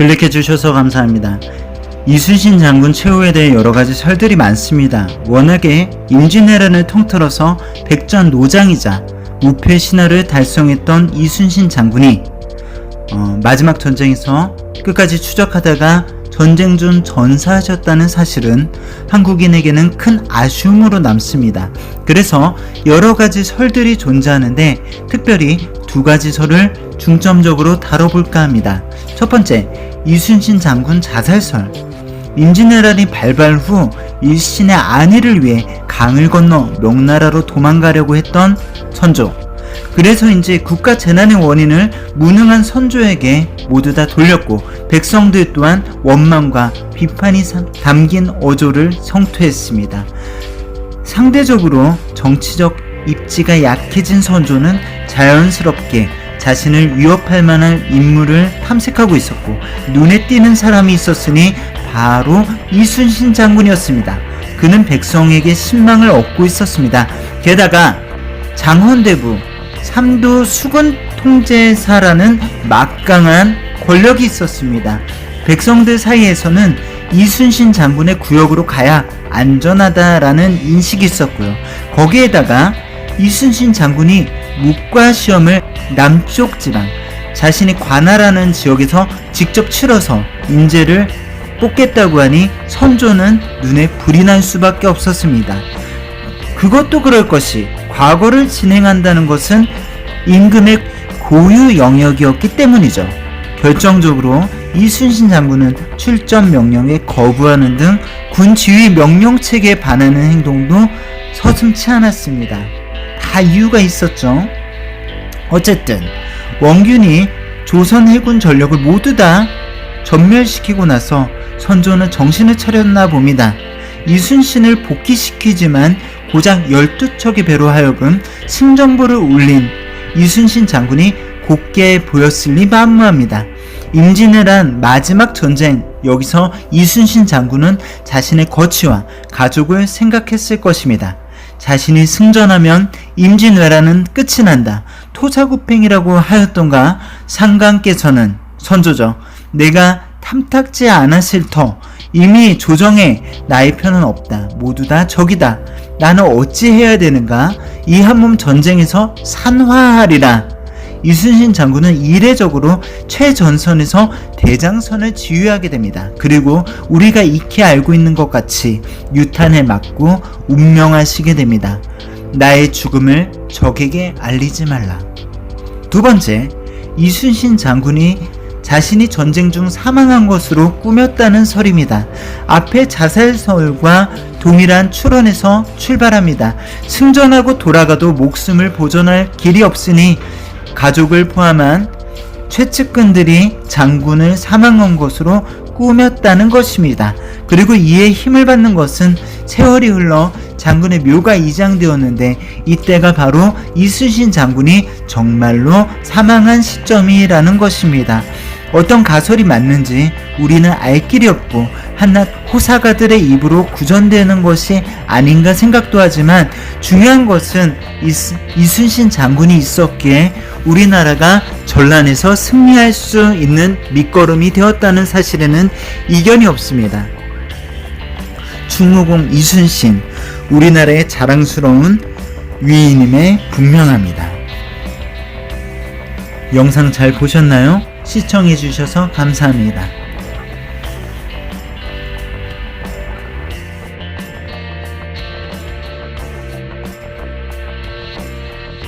클릭해 주셔서 감사합니다. 이순신 장군 최후에 대해 여러가지 설들이 많습니다. 워낙에 임진왜란을 통틀어서 백전노장이자 무패 신화를 달성했던 이순신 장군이 마지막 전쟁에서 끝까지 추적하다가 전쟁 중 전사하셨다는 사실은 한국인에게는 큰 아쉬움으로 남습니다. 그래서 여러가지 설들이 존재하는데 특별히 두 가지 설을 중점적으로 다뤄볼까 합니다. 첫 번째, 이순신 장군 자살설. 임진왜란이 발발 후 일신의 안위를 위해 강을 건너 명나라로 도망가려고 했던 선조. 그래서 이제 국가 재난의 원인을 무능한 선조에게 모두 다 돌렸고 백성들 또한 원망과 비판이 담긴 어조를 성토했습니다. 상대적으로 정치적 입지가 약해진 선조는 자연스럽게 자신을 위협할 만한 인물을 탐색하고 있었고 눈에 띄는 사람이 있었으니 바로 이순신 장군이었습니다. 그는 백성에게 신망을 얻고 있었습니다. 게다가 장헌대부 삼도 수군 통제사라는 막강한 권력이 있었습니다. 백성들 사이에서는 이순신 장군의 구역으로 가야 안전하다라는 인식이 있었고요. 거기에다가 이순신 장군이 묵과 시험을 남쪽 지방, 자신이 관할하는 지역에서 직접 치러서 인재를 뽑겠다고 하니 선조는 눈에 불이 날 수밖에 없었습니다. 그것도 그럴 것이 과거를 진행한다는 것은 임금의 고유 영역이었기 때문이죠. 결정적으로 이순신 장군은 출전 명령에 거부하는 등 군 지휘 명령 체계에 반하는 행동도 서슴지 않았습니다. 다 이유가 있었죠. 어쨌든 원균이 조선 해군 전력을 모두 다 전멸시키고 나서 선조는 정신을 차렸나 봅니다. 이순신을 복귀시키지만 고작 12척의 배로 하여금 승전보를 올린 이순신 장군이 곱게 보였으니 만무합니다. 임진왜란 마지막 전쟁, 여기서 이순신 장군은 자신의 거취와 가족을 생각했을 것입니다. 자신이 승전하면 임진왜란은 끝이 난다. 토사구팽이라고 하였던가. 상관께서는 선조죠. 내가 탐탁지 않았을 터 이미 조정에 나의 편은 없다. 모두 다 적이다. 나는 어찌해야 되는가? 이 한몸 전쟁에서 산화하리라. 이순신 장군은 이례적으로 최전선에서 대장선을 지휘하게 됩니다. 그리고 우리가 익히 알고 있는 것 같이 유탄을 맞고 운명하시게 됩니다. 나의 죽음을 적에게 알리지 말라. 두 번째, 이순신 장군이 자신이 전쟁 중 사망한 것으로 꾸몄다는 설입니다. 앞의 자살설과 동일한 추론에서 출발합니다. 승전하고 돌아가도 목숨을 보존할 길이 없으니 가족을 포함한 최측근들이 장군을 사망한 것으로 꾸몄다는 것입니다. 그리고 이에 힘을 받는 것은 세월이 흘러 장군의 묘가 이장되었는데 이때가 바로 이순신 장군이 정말로 사망한 시점이라는 것입니다. 어떤 가설이 맞는지 우리는 알 길이 없고 한낱 호사가들의 입으로 구전되는 것이 아닌가 생각도 하지만 중요한 것은 이순신 장군이 있었기에 우리나라가 전란에서 승리할 수 있는 밑거름이 되었다는 사실에는 이견이 없습니다. 충무공 이순신, 우리나라의 자랑스러운 위인임에 분명합니다. 영상 잘 보셨나요? 시청해주셔서 감사합니다.